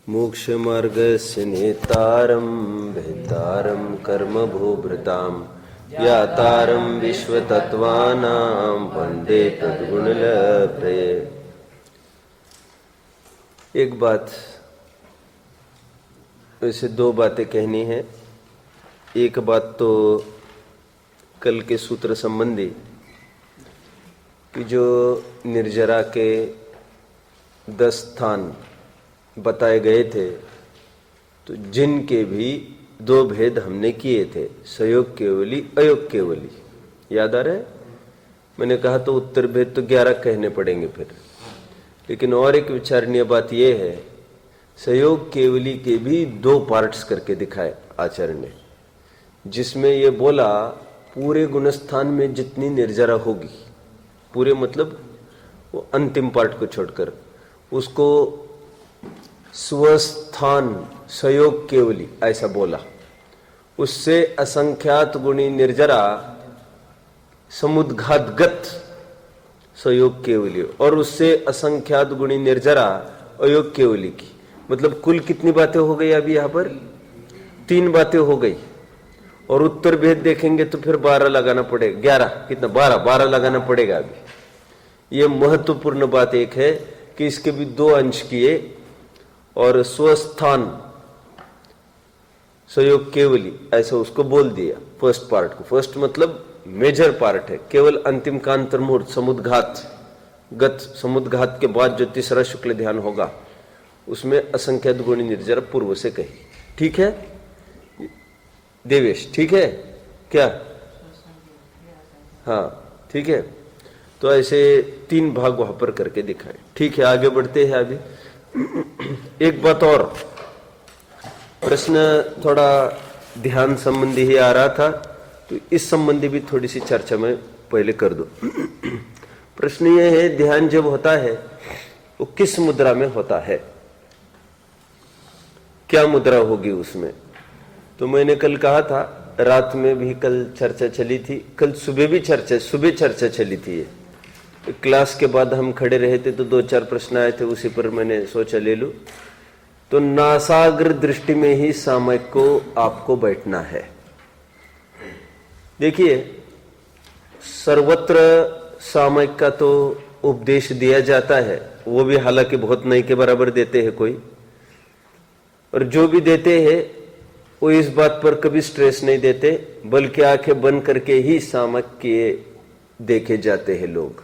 मोक्षमार्गस्य नेतारं भेतारं कर्मभोभृतां यातारं विश्वतत्त्वानां वन्दे तद्गुणलप्रये। एक बात, वैसे दो बातें कहनी है। एक बात तो कल के सूत्र संबंधी कि जो निर्जरा के 10 स्थान बताए गए थे, तो जिनके भी 2 भेद हमने किए थे, सयोग केवली अयोग केवली, याद आ रहा है? मैंने कहा तो उत्तर भेद तो 11 कहने पड़ेंगे फिर, लेकिन और एक विचारणीय बात यह है, सयोग केवली के भी 2 पार्ट्स करके दिखाए आचार्य ने, जिसमें ये बोला पूरे गुणस्थान में जितनी निर्जरा होगी, पूरे मतलब वो अंतिम पार्ट को छोड़कर, उसको स्वस्थान सयोग केवली ऐसा बोला। उससे असंख्यात गुणी निर्जरा समुद्घातगत सयोग केवली, और उससे असंख्यात गुणी निर्जरा अयोग केवली की, मतलब कुल कितनी बातें हो गई अभी यहां पर? 3 बातें हो गई। और उत्तर भेद देखेंगे तो फिर 12 लगाना पड़ेगा, 11 कितना, 12 लगाना पड़ेगा अभी। ये महत्वपूर्ण बात एक है कि इसके भी 2 अंश किए, और स्वस्थान सयोग केवली ऐसा उसको बोल दिया फर्स्ट पार्ट को। फर्स्ट मतलब मेजर पार्ट है, केवल अंतिम का अंतर्मुहूर्त समुद्घात गत, समुद्घात के बाद जो तीसरा शुक्ल ध्यान होगा उसमें असंख्यात गुणी निर्जरा पूर्व से कही। ठीक है देवेश? ठीक है क्या? हाँ ठीक है। तो ऐसे 3 भाग वहां पर करके दिखाए। ठीक है, आगे बढ़ते हैं। अभी एक बात और, प्रश्न थोड़ा ध्यान संबंधी ही आ रहा था, तो इस संबंधी भी थोड़ी सी चर्चा मैं पहले कर दूं। प्रश्न ये है, ध्यान जब होता है वो किस मुद्रा में होता है, क्या मुद्रा होगी उसमें? तो मैंने कल कहा था, रात में भी कल चर्चा चली थी, कल सुबह चर्चा चली थी। क्लास के बाद हम खड़े रहे थे तो 2-4 प्रश्न आए थे, उसी पर मैंने सोचा ले लूं। तो नासाग्र दृष्टि में ही सामयिक को आपको बैठना है। देखिए, सर्वत्र सामयिक का तो उपदेश दिया जाता है, वो भी हालांकि बहुत नहीं के बराबर देते हैं कोई, और जो भी देते हैं वो इस बात पर कभी स्ट्रेस नहीं देते, बल्कि आंखें बंद करके ही सामयिक किए देखे जाते हैं लोग।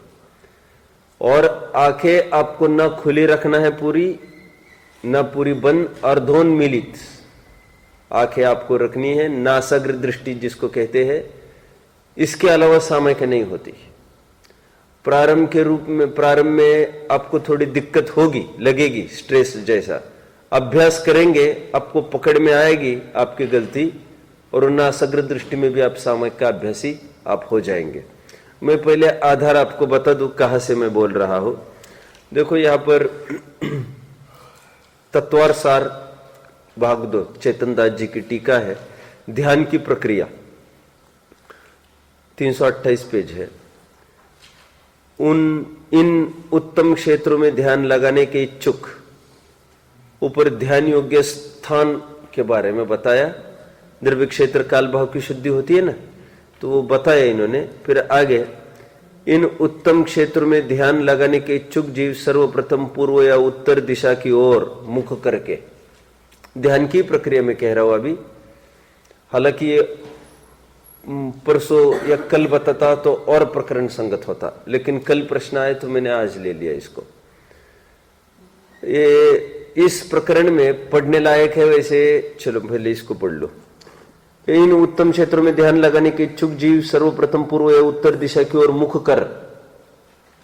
और आंखें आपको ना खुली रखना है पूरी, ना पूरी बंद, अर्धोन्मीलित आंखें आपको रखनी है, नासाग्र दृष्टि जिसको कहते हैं। इसके अलावा सामयिक नहीं होती। प्रारंभ के रूप में, प्रारंभ में आपको थोड़ी दिक्कत होगी, लगेगी स्ट्रेस जैसा, अभ्यास करेंगे आपको पकड़ में आएगी आपकी गलती, और नासाग्र दृष्टि में भी आप सामयिक का अभ्यासी आप हो जाएंगे। मैं पहले आधार आपको बता दूं कहां से मैं बोल रहा हूं। देखो यहां पर तत्वार सार भाग 2 चेतन दास जी की टीका है, ध्यान की प्रक्रिया, 328 पेज है। इन उत्तम क्षेत्रों में ध्यान लगाने के इच्छुक, ऊपर ध्यान योग्य स्थान के बारे में बताया। द्रव्य क्षेत्र काल भाव की शुद्धि होती है ना, तो वो बताया इन्होंने। फिर आगे, इन उत्तम क्षेत्र में ध्यान लगाने के इच्छुक जीव सर्वप्रथम पूर्व या उत्तर दिशा की ओर मुख करके, ध्यान की प्रक्रिया में कह रहा हूं अभी, हालांकि ये परसों या कल बताता तो और प्रकरण संगत होता, लेकिन कल प्रश्न आए तो मैंने आज ले लिया इसको। ये इस प्रकरण में पढ़ने लायक है वैसे, चलो पहले इसको पढ़ लो। इन उत्तम क्षेत्रों में ध्यान लगाने के इच्छुक जीव सर्वप्रथम पूर्व या उत्तर दिशा की ओर मुख कर,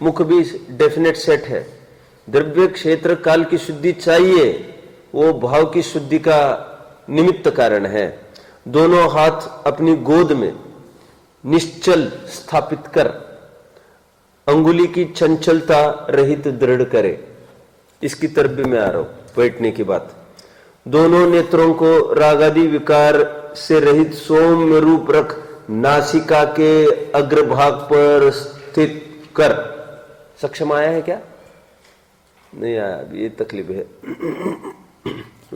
मुख भी डेफिनेट सेट है। द्रव्य क्षेत्र काल की शुद्धि चाहिए, वो भाव की शुद्धि का निमित्त कारण है। दोनों हाथ अपनी गोद में निश्चल स्थापित कर अंगुली की चंचलता रहित दृढ़ करे। इसकी तरफ भी मैं आ रहा हूं, बैठने की बात। दोनों नेत्रों को रागादि विकार से रहित सौम्य रूप रख नासिका के अग्रभाग पर स्थित कर। सक्षम आया है क्या? नहीं आया, ये तकलीफ है।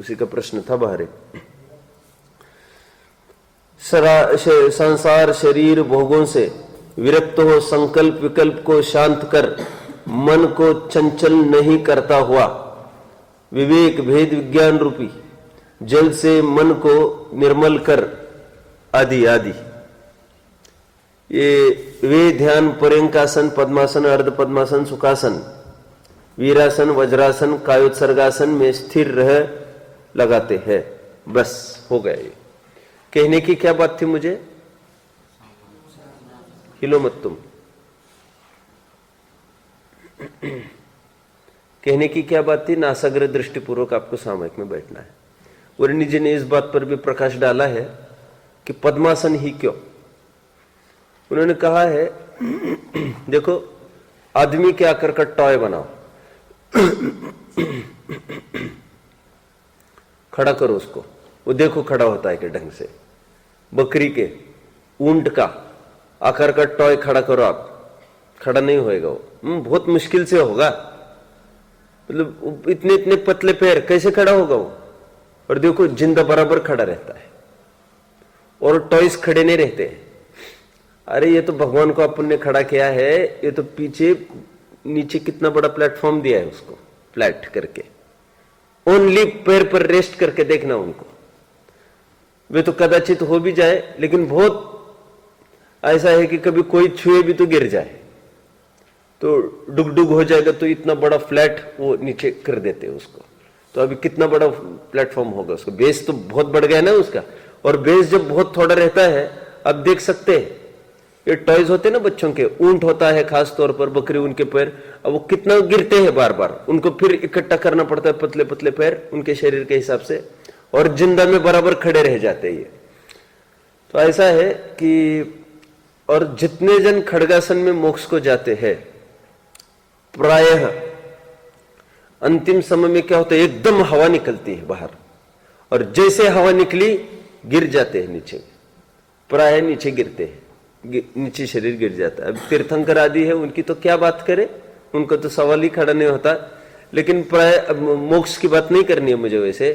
उसी का प्रश्न था बाहर एक। संसार शरीर भोगों से विरक्त हो संकल्प विकल्प को शांत कर मन को चंचल नहीं करता हुआ विवेक भेद विज्ञान रूपी जल से मन को निर्मल कर आदि आदि। ये वे ध्यान पर्यंकासन पद्मासन अर्ध पद्मासन सुखासन वीरासन वज्रासन कायोत्सर्गासन में स्थिर रह लगाते हैं। बस हो गया। ये कहने की क्या बात थी मुझे? हिलो मत तुम। कहने की क्या बात थी? नासाग्र दृष्टिपूर्वक आपको सामयिक में बैठना है। वरुणी जी ने इस बात पर भी प्रकाश डाला है कि पद्मासन ही क्यों। उन्होंने कहा है देखो आदमी के आकर का टॉय बनाओ, खड़ा करो उसको, वो देखो खड़ा होता है कि ढंग से। बकरी के ऊंट का आकार का टॉय खड़ा करो आप, खड़ा नहीं होएगा वो, बहुत मुश्किल से होगा। मतलब इतने इतने पतले पैर कैसे खड़ा होगा वो। और देखो जिंदा बराबर खड़ा रहता है और टॉयज खड़े नहीं रहते। अरे ये तो भगवान को अपन ने खड़ा किया है, ये तो पीछे नीचे कितना बड़ा प्लेटफॉर्म दिया है उसको फ्लैट करके, ओनली पैर पर रेस्ट करके देखना उनको। वे तो कदाचित हो भी जाए, लेकिन बहुत ऐसा है कि कभी कोई छुए भी तो गिर जाए, तो डुगडुग हो जाएगा, तो इतना बड़ा फ्लैट वो नीचे कर देते हैं उसको। तो अभी कितना बड़ा प्लेटफॉर्म होगा उसका, बेस तो बहुत बढ़ गया ना उसका। और बेस जब बहुत थोड़ा रहता है, अब देख सकते हैं ये टॉयज होते हैं ना बच्चों के, ऊंट होता है खास तौर पर, बकरी, उनके पैर, अब वो कितना गिरते हैं बार बार, उनको फिर इकट्ठा करना पड़ता है पतले पतले पैर उनके शरीर के हिसाब से, और जिंदा में बराबर खड़े रह जाते हैं ये। तो ऐसा है कि और जितने जन खड्गासन में मोक्ष को जाते हैं, प्रायः अंतिम समय में क्या होता है, एकदम हवा निकलती है बाहर, और जैसे हवा निकली गिर जाते हैं नीचे, प्रायः नीचे गिरते हैं, नीचे शरीर गिर जाता है। अब तीर्थंकर आदि है, उनकी तो क्या बात करें, उनको तो सवाल ही खड़ा नहीं होता। लेकिन प्राय मोक्ष की बात नहीं करनी है मुझे। वैसे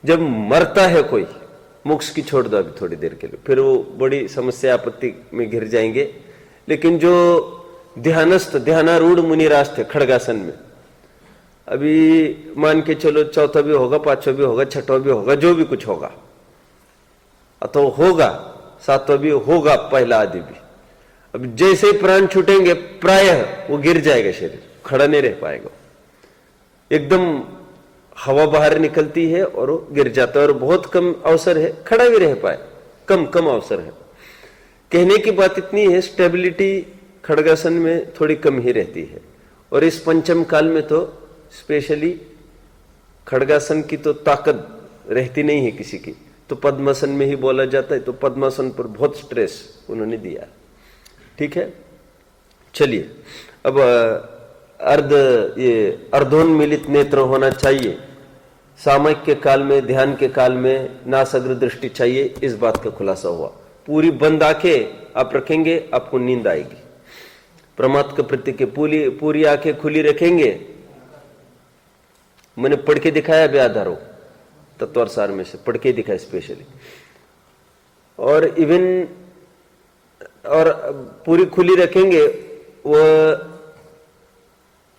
जब मरता है कोई, मोक्ष की छोड़ दो अभी थोड़ी देर के लिए, फिर वो बड़ी समस्या आपत्ति में घिर जाएंगे। लेकिन जो ध्यानस्थ ध्यानारूढ़ मुनिराज थे खड्गासन में, अभी मान के चलो चौथा भी होगा, पांचवा भी होगा, छठवा भी होगा, जो भी कुछ होगा, अथवा होगा सातवां भी होगा, पहला आदि भी। अब जैसे ही प्राण छूटेंगे प्रायः वो गिर जाएगा, शरीर खड़ा नहीं रह पाएगा, एकदम हवा बाहर निकलती है और वो गिर जाता है। और बहुत कम अवसर है खड़ा भी रह पाए, कम कम अवसर है। कहने की बात इतनी है, स्टेबिलिटी खड्गासन में थोड़ी कम ही रहती है। और इस पंचम काल में तो स्पेशली खड्गासन की तो ताकत रहती नहीं है किसी की, तो पद्मासन में ही बोला जाता है। तो पद्मासन पर बहुत स्ट्रेस उन्होंने दिया। ठीक है, चलिए अब अर्धोन्मिलित नेत्र होना चाहिए सामयिक के काल में, ध्यान के काल में नासाग्र दृष्टि चाहिए, इस बात का खुलासा हुआ। पूरी बंद आंखें आप रखेंगे, आपको नींद आएगी। परमात्मा के प्रति के पूरी आंखें खुली रखेंगे, मैंने पढ़ के दिखाया व्याधारो तत्वारसार में से, पढ़ के दिखाया स्पेशली। और इवन और पूरी खुली रखेंगे, वह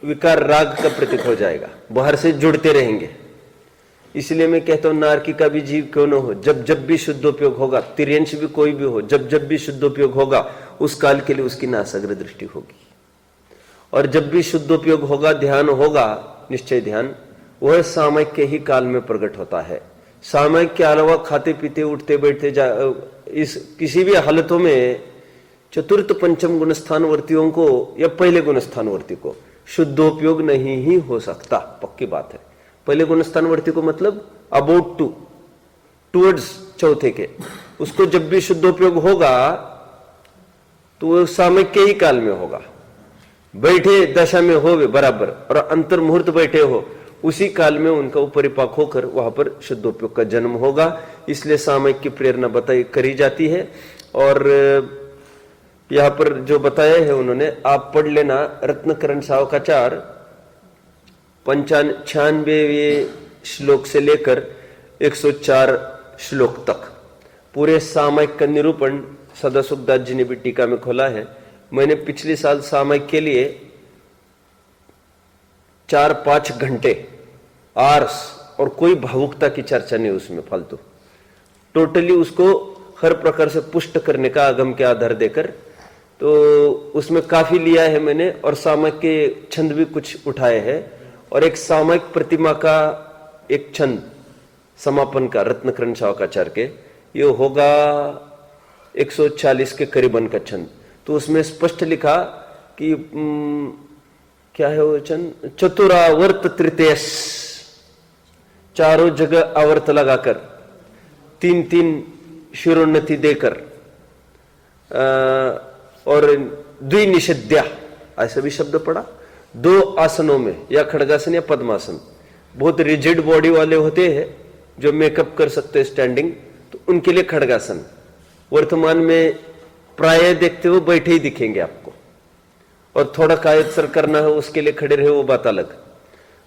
विकार राग का प्रतीक हो जाएगा, बाहर से जुड़ते रहेंगे। इसलिए मैं कहता हूं नारकी का भी जीव क्यों न हो, जब जब भी शुद्धोपयोग होगा, तिर्यंश भी कोई भी हो, जब जब भी शुद्धोपयोग होगा उस काल के लिए उसकी नासाग्र दृष्टि होगी। और जब भी शुद्धोपयोग होगा, ध्यान होगा, निश्चय ध्यान, वह सामयिक के ही काल में प्रकट होता है। सामयिक के अलावा खाते पीते उठते बैठते इस किसी भी हालतों में चतुर्थ पंचम गुणस्थानवर्तियों को या पहले गुणस्थानवर्ती को शुद्धोपयोग नहीं ही हो सकता, पक्की बात है। पहले गुणस्थानवर्ती को मतलब अबाउट टू, टुवर्ड्स चौथे के, उसको जब भी शुद्धोपयोग होगा तो वो सामयिक के ही काल में होगा। बैठे दशा में हो वे बराबर, और अंतर मुहूर्त बैठे हो, उसी काल में उनका परिपाक होकर वहां पर शुद्धोपयोग का जन्म होगा। इसलिए सामयिक की प्रेरणा बताई करी जाती है। और यहां पर जो बताया है उन्होंने, आप पढ़ लेना रत्नकरण सावकाचार 95वें श्लोक से लेकर 104 श्लोक तक पूरे सामयिक का निरूपण सदासुखदास जी ने भी टीका में खोला है। मैंने पिछले साल सामयिक के लिए 4-5 घंटे आर्स और कोई भावुकता की चर्चा नहीं उसमें फालतू, टोटली उसको हर प्रकार से पुष्ट करने का आगम के आधार देकर, तो उसमें काफी लिया है मैंने। और सामयिक के छंद भी कुछ उठाए हैं और एक सामयिक प्रतिमा का एक छंद समापन का रत्नकरण शावकाचार्य के, ये होगा 140 के करीबन का छंद। तो उसमें स्पष्ट लिखा कि क्या है वो छंद, चतुरावर्त तृतीयस, चारों जगह आवर्त लगाकर 3-3 शिरोन्नति देकर और द्विनिषेध्या ऐसा भी शब्द पड़ा, 2 आसनों में, या खड़गासन या पद्मासन। बहुत रिजिड बॉडी वाले होते हैं जो मेकअप कर सकते हैं स्टैंडिंग, तो उनके लिए खड़गासन। वर्तमान में प्राय देखते हुए बैठे ही दिखेंगे आपको, और थोड़ा कायत्सर करना है उसके लिए खड़े रहे वो बात अलग।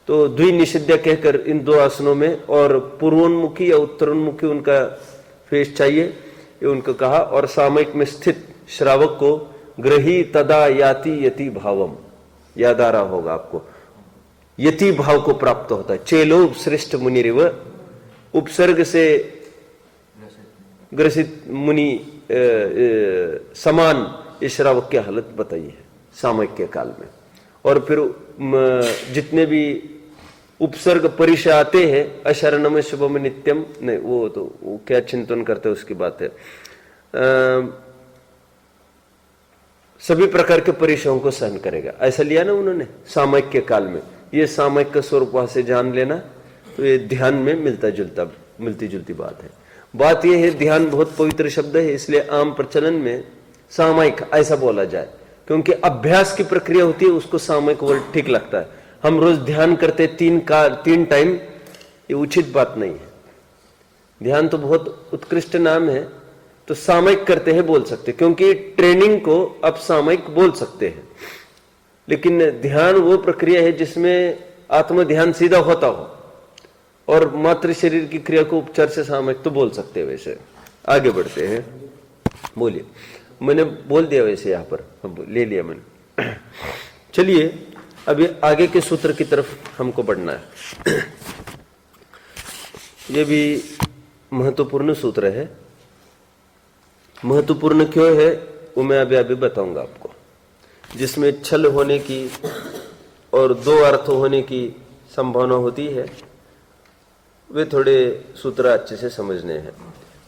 तो द्विनिषेध्या कहकर इन 2 आसनों में, और पूर्वोन्मुखी या उत्तरोन्मुखी उनका फेस चाहिए, ये उनको कहा। और सामयिक में स्थित श्रावक को ग्रही तदा याति यति भावम, याद आ रहा होगा आपको, यति भाव को प्राप्त होता है। चेलो श्रेष्ठ मुनिरिव, उपसर्ग से ग्रसित मुनि समान ये श्रावक की हालत बताई है सामयिक के काल में। और फिर जितने भी उपसर्ग परिचय आते हैं, अशरणम शुभम नित्यम, नहीं वो क्या चिंतन करते हैं उसकी बात है। सभी प्रकार के परिचयों को सहन करेगा, ऐसा लिया ना उन्होंने सामयिक के काल में। ये सामयिक का स्वरूप वहां से जान लेना, तो ये ध्यान में मिलती जुलती बात है। बात यह है, ध्यान बहुत पवित्र शब्द है, इसलिए आम प्रचलन में सामयिक ऐसा बोला जाए, क्योंकि अभ्यास की प्रक्रिया होती है, उसको सामयिक वर्ड ठीक लगता है। हम रोज ध्यान करते 3 टाइम, ये उचित बात नहीं है। ध्यान तो बहुत उत्कृष्ट नाम है, तो सामयिक करते हैं बोल सकते, क्योंकि ट्रेनिंग को अब सामयिक बोल सकते हैं। लेकिन ध्यान वो प्रक्रिया है जिसमें आत्म ध्यान सीधा होता हो, और मात्र शरीर की क्रिया को उपचार से सामयिक तो बोल सकते हैं। वैसे आगे बढ़ते हैं, बोलिए। मैंने बोल दिया वैसे, यहां पर ले लिया मैंने। चलिए अभी आगे के सूत्र की तरफ हमको बढ़ना है। ये भी महत्वपूर्ण सूत्र है। महत्वपूर्ण क्यों है वो मैं अभी बताऊंगा आपको। जिसमें छल होने की और 2 अर्थ होने की संभावना होती है, वे थोड़े सूत्र अच्छे से समझने हैं।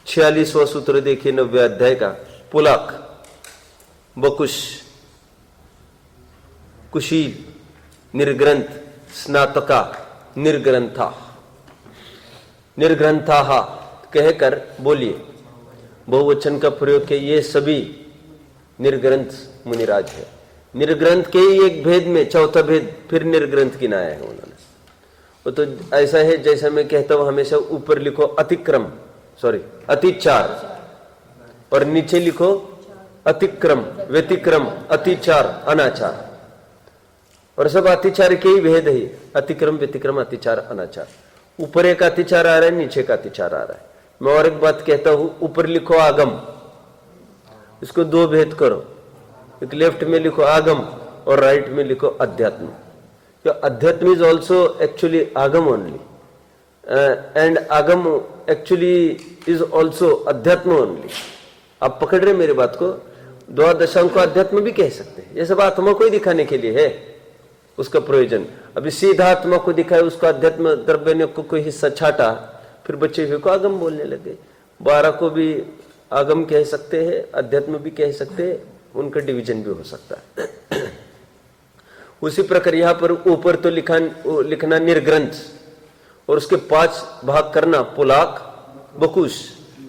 46वां सूत्र देखिए 90वें अध्याय का। पुलाक, बकुश, कुशील, निर्ग्रंथ, स्नातका, निर्ग्रंथा, निर्ग्रंथा कहकर बोलिए। बहुवचन का प्रयोग के ये सभी निर्ग्रंथ मुनिराज है। निर्ग्रंथ के ही एक भेद में चौथा भेद फिर निर्ग्रंथ गिनाया है उन्होंने। वो तो ऐसा है जैसा मैं कहता हूं हमेशा, ऊपर लिखो अतिचार, और नीचे लिखो अतिक्रम, व्यतिक्रम, अतिचार, अनाचार, और सब अतिचार के ही भेद है। अतिक्रम, व्यतिक्रम, अतिचार, अनाचार। ऊपर एक अतिचार आ रहा है, नीचे का अतिचार आ रहा है। मैं और एक बात कहता हूं, ऊपर लिखो आगम, इसको 2 भेद करो। एक लेफ्ट में लिखो आगम और राइट में लिखो अध्यात्म। अध्यात्म इज ऑल्सो एक्चुअली आगम ओनली, एंड आगम एक्चुअली इज ऑल्सो अध्यात्म ओनली। आप पकड़ रहे मेरी बात को? द्वादशाओं को अध्यात्म भी कह सकते हैं। ये सब आत्मा को ही दिखाने के लिए है उसका प्रयोजन। अभी सीधा आत्मा को दिखाए, उसको अध्यात्म द्रव्य ने कोई हिस्सा छाटा, फिर बच्चे हुए को आगम बोलने लगे। 12 को भी आगम कह सकते हैं, अध्यात्म भी कह सकते हैं, उनका डिवीजन भी हो सकता है। उसी प्रकार यहां पर ऊपर तो लिखना निर्ग्रंथ, और उसके 5 भाग करना। पुलाक, बकुश,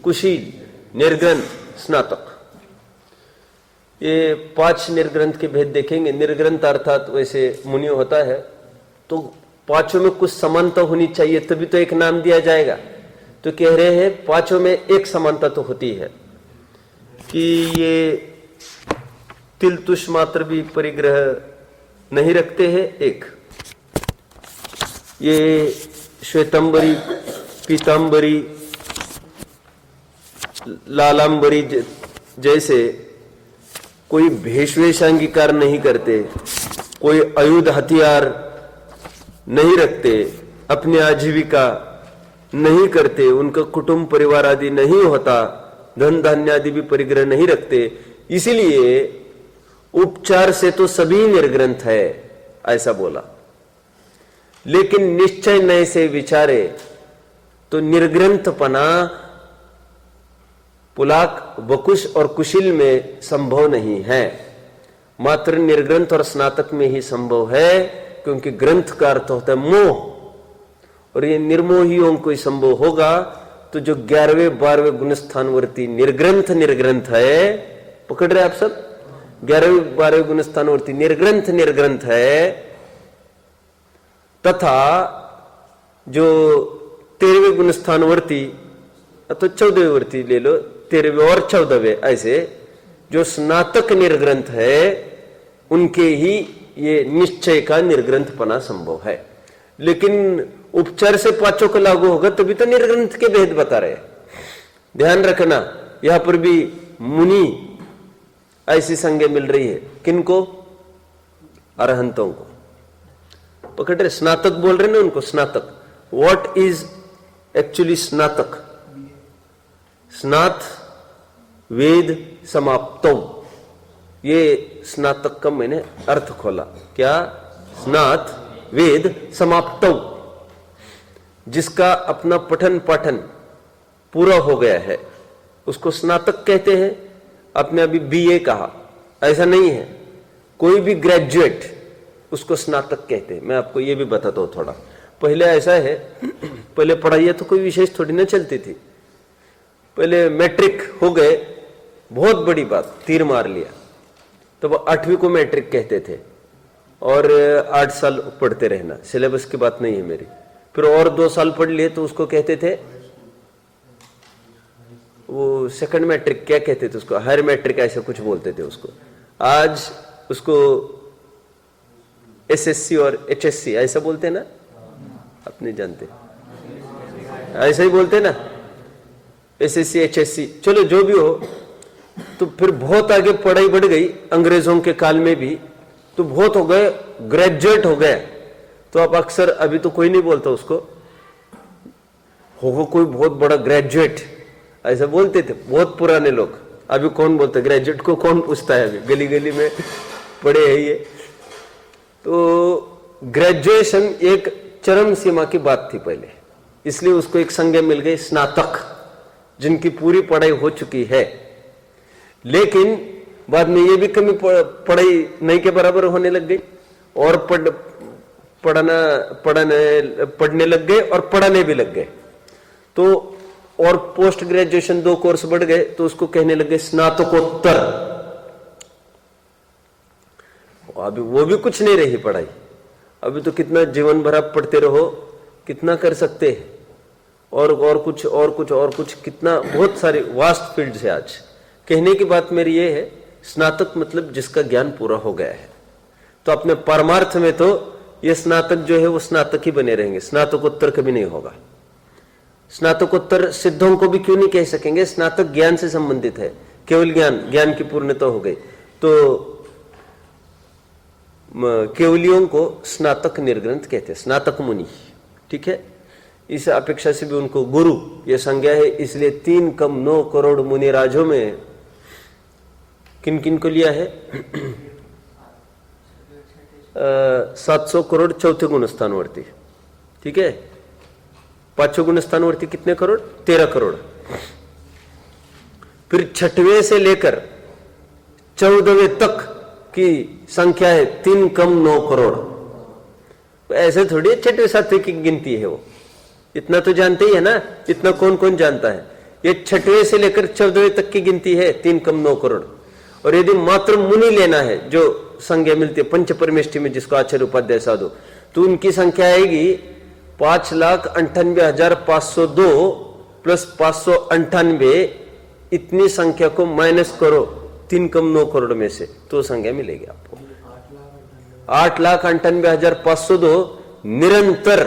कुशील, निर्ग्रंथ, स्नातक। ये 5 निर्ग्रंथ के भेद देखेंगे। निर्ग्रंथ अर्थात वैसे मुनि होता है, तो 5 में कुछ समानता होनी चाहिए, तभी तो एक नाम दिया जाएगा। तो कह रहे हैं 5 में एक समानता तो होती है कि ये तिल तुष मात्र भी परिग्रह नहीं रखते हैं। एक ये श्वेतंबरी पीतांबरी, लालांबरी जैसे कोई भेषवेश अंगीकार नहीं करते, कोई आयुध हथियार नहीं रखते, अपनी आजीविका नहीं करते, उनका कुटुंब परिवार आदि नहीं होता, धन धान्य आदि भी परिग्रह नहीं रखते, इसीलिए उपचार से तो सभी निर्ग्रंथ है, ऐसा बोला। लेकिन निश्चय नए से विचारे तो निर्ग्रंथपना पुलाक, वकुश और कुशिल में संभव नहीं है, मात्र निर्ग्रंथ और स्नातक में ही संभव है, क्योंकि ग्रंथ का अर्थ होता है मोह, और ये निर्मोहियों को ही संभव होगा। तो जो 11वें 12वें गुणस्थानवर्ती निर्ग्रंथ है, पकड़ रहे आप सब, 11वें 12वें गुणस्थानवर्ती निर्ग्रंथ है, तथा जो 13वें गुणस्थानवर्ती तो 14वें वर्ती ले लो, 13वें और 14वें, ऐसे जो स्नातक निर्ग्रंथ है उनके ही ये निश्चय का निर्ग्रंथपना संभव है। लेकिन उपचार से पांचों का लागू होगा तभी तो निर्ग्रंथ के भेद बता रहे। ध्यान रखना, यहां पर भी मुनि ऐसी संज्ञा मिल रही है, किनको? अरहंतों को। पकड़ रहे, स्नातक बोल रहे ना उनको, स्नातक। व्हाट इज एक्चुअली स्नातक? स्नात वेद समाप्तो, ये स्नातक का मैंने अर्थ खोला। क्या? स्नात वेद समाप्तो, जिसका अपना पठन पाठन पूरा हो गया है उसको स्नातक कहते हैं। आपने अभी बीए कहा, ऐसा नहीं है, कोई भी ग्रेजुएट उसको स्नातक कहते हैं। मैं आपको ये भी बताता हूं थोड़ा। पहले ऐसा है, पहले पढ़ाइयां तो कोई विशेष थोड़ी ना चलती थी। पहले मैट्रिक हो गए, बहुत बड़ी बात, तीर मार लिया, तो वो 8वीं को मैट्रिक कहते थे, और 8 साल पढ़ते रहना, सिलेबस की बात नहीं है मेरी। फिर और 2 साल पढ़ लिए तो उसको कहते थे, वो सेकंड मैट्रिक क्या कहते थे उसको, हायर मैट्रिक ऐसा कुछ बोलते थे उसको। आज उसको एसएससी और एचएससी ऐसा बोलते हैं ना, आप नहीं जानते, ऐसा ही बोलते ना, एसएससी एचएससी। चलो जो भी हो, तो फिर बहुत आगे पढ़ाई बढ़ गई, अंग्रेजों के काल में भी तो बहुत हो गए, ग्रेजुएट हो गए। तो अब अक्सर, अभी तो कोई नहीं बोलता उसको, होगा कोई बहुत बड़ा ग्रेजुएट, ऐसा बोलते थे बहुत पुराने लोग। अभी कौन बोलता ग्रेजुएट को, कौन पूछता है? अभी गली गली में पड़े है ये। तो ग्रेजुएशन एक चरम सीमा की बात थी पहले, इसलिए उसको एक संज्ञा मिल गई स्नातक, जिनकी पूरी पढ़ाई हो चुकी है। लेकिन बाद में ये भी कमी पढ़ाई नहीं के बराबर होने लग गई, और पढ़ने लग गए और पढ़ाने भी लग गए। तो और पोस्ट ग्रेजुएशन 2 कोर्स बढ़ गए, तो उसको कहने लगे स्नातकोत्तर। अभी वो भी कुछ नहीं रही पढ़ाई, अभी तो कितना जीवन भर आप पढ़ते रहो, कितना कर सकते हैं, और कुछ कितना, बहुत सारी वास्ट फील्ड है। आज कहने की बात मेरी ये है, स्नातक मतलब जिसका ज्ञान पूरा हो गया है। तो अपने परमार्थ में तो ये स्नातक जो है वो स्नातक ही बने रहेंगे, स्नातकोत्तर कभी नहीं होगा। स्नातकोत्तर सिद्धों को भी क्यों नहीं कह सकेंगे? स्नातक ज्ञान से संबंधित है, केवल ज्ञान की पूर्णता हो गई। तो केवलियों को स्नातक निर्ग्रंथ कहते हैं, स्नातक मुनि। ठीक है, इस अपेक्षा से भी उनको गुरु यह संज्ञा है। इसलिए 3 कम 9 करोड़ मुनि राजों में किन किन को लिया है? 700 करोड़ चौथे गुणस्थानवर्ती। ठीक है, 5वें गुणस्थानवर्ती कितने करोड़? 13 करोड़। फिर 6वें से लेकर 14वें तक की संख्या है 3 कम 9 करोड़। ऐसे थोड़ी 6वें 7वें की गिनती है, वो इतना तो जानते ही है ना, इतना कौन कौन जानता है। ये 6वें से लेकर 14वें तक की गिनती है 3 कम 9 करोड़। और यदि मात्र मुनि लेना है, जो संज्ञा मिलती है पंच परमेष्टि में, जिसको आचार्य उपाध्याय साधु, तो उनकी संख्या आएगी 5,98,502 प्लस 598। इतनी संख्या को माइनस करो 3 कम 9 करोड़ में से, तो संख्या मिलेगी आपको 8,98,502 निरंतर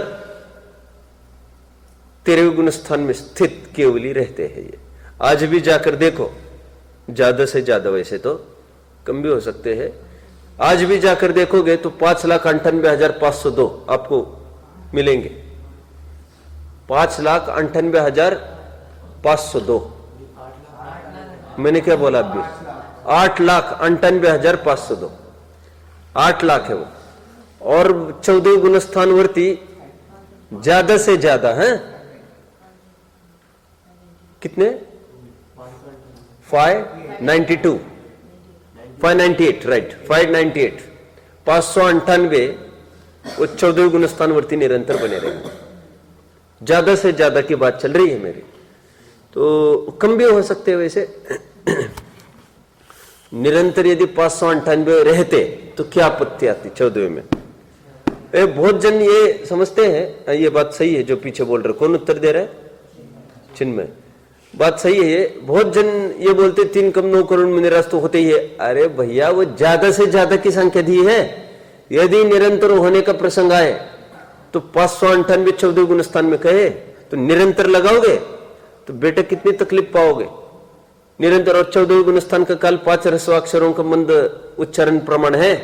13वें गुण स्थान में स्थित केवली रहते हैं ये। आज भी जाकर देखो, ज्यादा से ज्यादा, वैसे तो कम भी हो सकते हैं, आज भी जाकर देखोगे तो 5,98,502 आपको मिलेंगे। 5,98,502। मैंने क्या बोला अभी? 8,98,502। 8 लाख है वो। और 14 गुण स्थान वर्ती ज्यादा से ज्यादा है कितने? 598, राइट, 598, 598 वो 14 गुण स्थान वर्ती निरंतर बने रहेंगे। ज्यादा से ज्यादा की बात चल रही है मेरी, तो कम भी हो सकते हैं वैसे। निरंतर यदि 598 रहते तो क्या आपत्ति आती 14 में? बहुत जन ये समझते हैं, ये बात सही है जो पीछे बोल रहे। कौन उत्तर दे रहा है? चिन्मय। बात सही है ये। बहुत जन ये बोलते 3 कम 9 करोड़ में निराश तो होते ही है। अरे भैया, वो ज्यादा से ज्यादा की संख्या दी है। यदि निरंतर होने का प्रसंग आए तो 598 14 गुण स्थान में कहे तो निरंतर लगाओगे तो बेटा कितनी तकलीफ पाओगे। निरंतर और 14 गुण स्थान का काल 5 ह्रस्वाक्षरों का मंद उच्चारण प्रमाण है,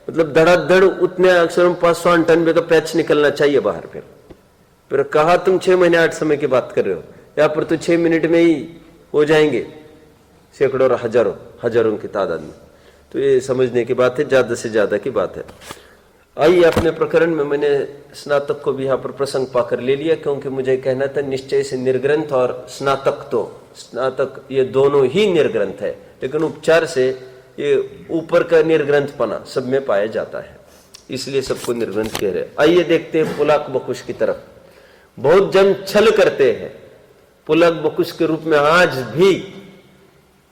मतलब धड़ाधड़ उतने अक्षरों 598 का पैच निकलना चाहिए बाहर। फिर कहा तुम 6 महीने 8 समय की बात कर रहे हो, यहां पर तो 6 मिनट में ही हो जाएंगे सैकड़ों और हजारों की तादाद में। तो ये समझने की बात है, ज्यादा से ज्यादा की बात है। आइए अपने प्रकरण में, मैंने स्नातक को भी यहाँ पर प्रसंग पाकर ले लिया, क्योंकि मुझे कहना था निश्चय से निर्ग्रंथ और स्नातक, तो स्नातक ये दोनों ही निर्ग्रंथ है, लेकिन उपचार से ये ऊपर का निर्ग्रंथपना सब में पाया जाता है, इसलिए सबको निर्ग्रंथ कह रहे। आइए देखते हैं पुलक बकुश की तरफ। बहुत जन छल करते हैं पुलक बकुश के रूप में आज भी,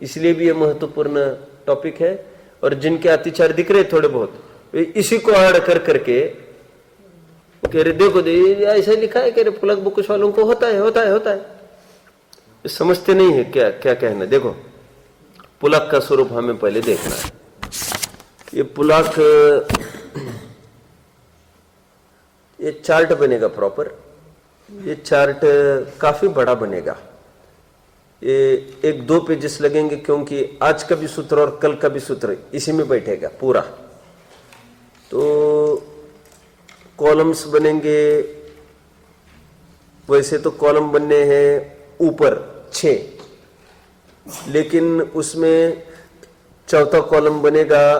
इसलिए भी ये महत्वपूर्ण टॉपिक है। और जिनके अतिचार दिख रहे थोड़े बहुत, इसी को आड़ कर करके कह रहे देखो ऐसा लिखा है, कह रहे पुलक बकुश वालों को होता है। समझते नहीं है क्या क्या कहना। देखो पुलक का स्वरूप हमें पहले देखना है। ये पुलक, ये चार्ट बनेगा प्रॉपर, ये चार्ट काफी बड़ा बनेगा। ये 1-2 पेजेस लगेंगे, क्योंकि आज का भी सूत्र और कल का भी सूत्र इसी में बैठेगा पूरा। तो कॉलम्स बनेंगे, वैसे तो कॉलम बनने हैं ऊपर 6, लेकिन उसमें चौथा कॉलम बनेगा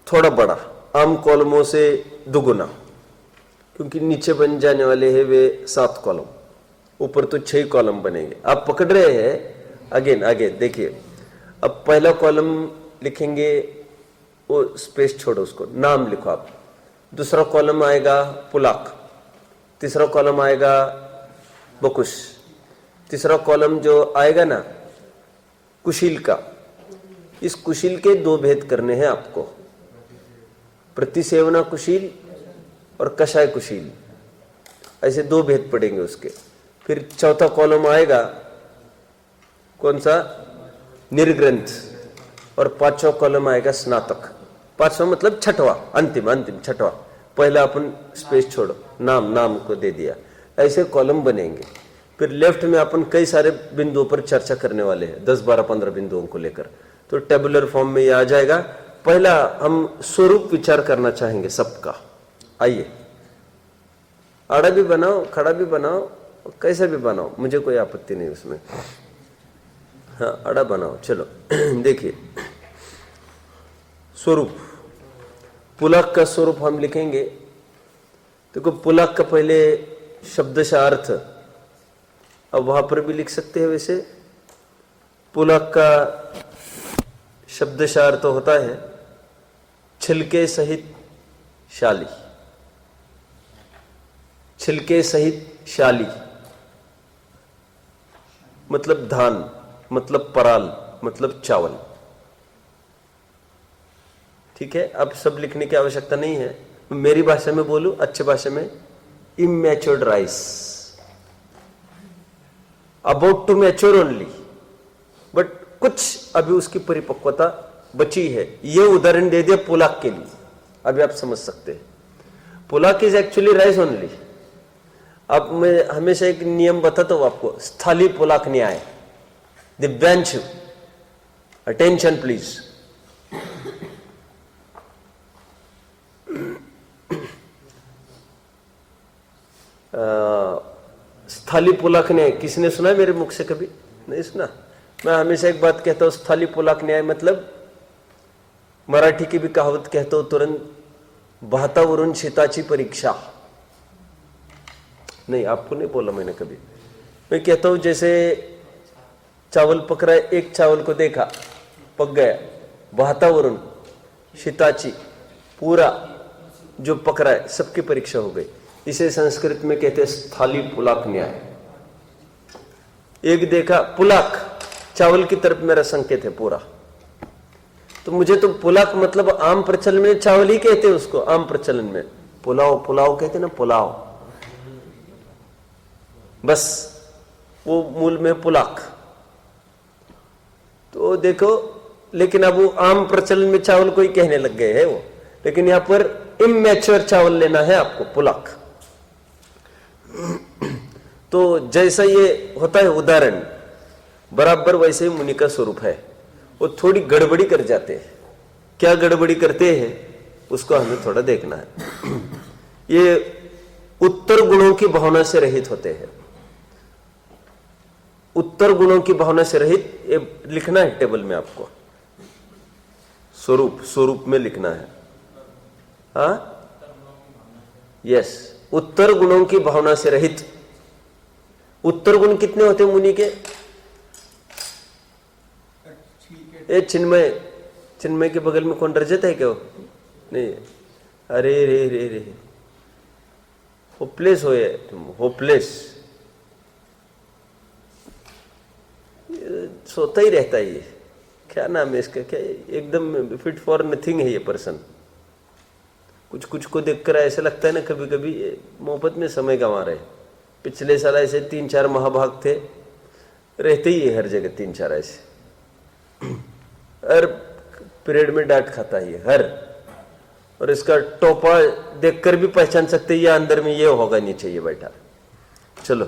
थोड़ा बड़ा, आम कॉलमों से दुगुना, क्योंकि नीचे बन जाने वाले हैं वे 7 कॉलम, ऊपर तो 6 कॉलम बनेंगे। आप पकड़ रहे हैं? अगेन आगे देखिए। अब पहला कॉलम लिखेंगे, वो स्पेस छोड़ो, उसको नाम लिखो आप। दूसरा कॉलम आएगा पुलक, तीसरा कॉलम आएगा बकुश, तीसरा कॉलम जो आएगा ना कुशील का। इस कुशील के 2 भेद करने हैं आपको, प्रतिसेवना कुशील और कषाय कुशील, ऐसे 2 भेद पड़ेंगे उसके। फिर चौथा कॉलम आएगा कौन सा? निर्ग्रंथ। और 5वां कॉलम आएगा स्नातक। 5वां मतलब छठवां, अंतिम छठवां। पहला अपन स्पेस छोड़ो, नाम को दे दिया। ऐसे कॉलम बनेंगे। फिर लेफ्ट में अपन कई सारे बिंदुओं पर चर्चा करने वाले हैं, 10, 12, 15 बिंदुओं को लेकर। तो टेबुलर फॉर्म में ये आ जाएगा। पहला हम स्वरूप विचार करना चाहेंगे सबका। आइए, आड़ा भी बनाओ, खड़ा भी बनाओ, कैसा भी बनाओ, मुझे कोई आपत्ति नहीं उसमें। हाँ, आड़ा बनाओ, चलो। देखिए स्वरूप, पुलक का स्वरूप हम लिखेंगे। देखो पुलक का पहले शब्दशः अर्थ, अब वहां पर भी लिख सकते हैं। वैसे पुलक का शब्दशः अर्थ होता है छिलके सहित शाली। छिलके सहित शाली मतलब धान, मतलब पराल, मतलब चावल। ठीक है, अब सब लिखने की आवश्यकता नहीं है। मेरी भाषा में बोलूं, अच्छी भाषा में, immatured rice, about to mature only, but कुछ अभी उसकी परिपक्वता बची है। ये उदाहरण दे दिया पुलक के लिए, अभी आप समझ सकते हैं। पुलक इज एक्चुअली राइस ओनली। अब मैं हमेशा एक नियम बताता हूं आपको, स्थाली पुलाक न्याय, दिव्यांशु, अटेंशन प्लीज। स्थाली पुलाक न्याय किसने सुना है मेरे मुख से? कभी नहीं सुना। मैं हमेशा एक बात कहता हूं, स्थाली पुलाक न्याय मतलब मराठी की भी कहावत कहता हूं तुरंत, वातावरण शीताची परीक्षा। नहीं, आपको नहीं बोला मैंने कभी। मैं कहता हूं जैसे चावल पक रहा है, एक चावल को देखा पक गया, वातावरण शीताची पूरा जो पक रहा है सबकी परीक्षा हो गई। इसे संस्कृत में कहते हैं स्थाली पुलाक न्याय। एक देखा पुलाक, चावल की तरफ मेरा संकेत है पूरा, तो मुझे तो पुलाक मतलब आम प्रचलन में चावल ही कहते हैं उसको, आम प्रचलन में पुलाव, पुलाव कहते हैं ना, पुलाव, बस वो मूल में पुलाक। तो देखो, लेकिन अब वो आम प्रचलन में चावल को ही कहने लग गए हैं वो, लेकिन यहां पर इमैच्योर चावल लेना है आपको, पुलाक। तो जैसा ये होता है उदाहरण, बराबर वैसे ही मुनि का स्वरूप है। वो थोड़ी गड़बड़ी कर जाते हैं। क्या गड़बड़ी करते हैं उसको हमें थोड़ा देखना है। ये उत्तर गुणों की भावना से रहित होते हैं। उत्तर गुणों की भावना से रहित, ये लिखना है टेबल में आपको, स्वरूप, स्वरूप में लिखना है। हाँ, यस, उत्तर गुणों की भावना से रहित। उत्तर गुण कितने होते हैं मुनि के? ए चिन्मय, चिन्मय के बगल में कौन रजत है क्या? नहीं, अरे रे रे रे, होपलेस हो तुम, होपलेस, सोता ही रहता है ये। क्या नाम है इसका? क्या एकदम फिट फॉर नथिंग है ये पर्सन। कुछ कुछ को देखकर ऐसा लगता है ना कभी कभी मोहब्बत में समय गंवा रहे। पिछले साल ऐसे 3-4 महाभाग थे, रहते ही है हर जगह 3-4 ऐसे। हर पीरियड में डांट खाता है ये, हर। और इसका टोपा देखकर भी पहचान सकते ये अंदर में ये होगा, नहीं चाहिए बैठा। चलो,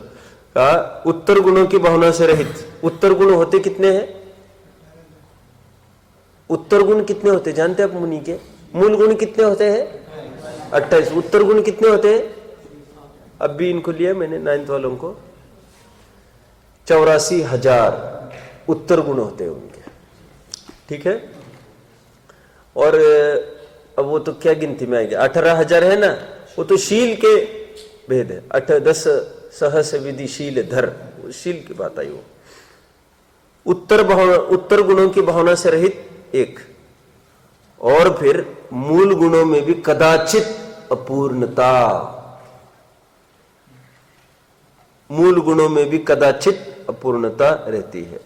कहा उत्तर गुणों की भावना से रहित। उत्तर गुण होते कितने हैं? उत्तर गुण कितने होते जानते आप मुनि के? मूल गुण कितने होते हैं? 28। उत्तर गुण कितने होते हैं? अब भी इनको लिया मैंने 9th वालों को, 84,000 उत्तर गुण होते हैं उनके, ठीक है। और अब वो तो क्या गिनती में आएंगे, 18,000 है ना, वो तो शील के भेद है। 8-10 सहस विधि शील धर, शील की बात आई वो। उत्तर गुणों की भावना से रहित एक, और फिर मूल गुणों में भी कदाचित अपूर्णता। मूल गुणों में भी कदाचित अपूर्णता रहती है।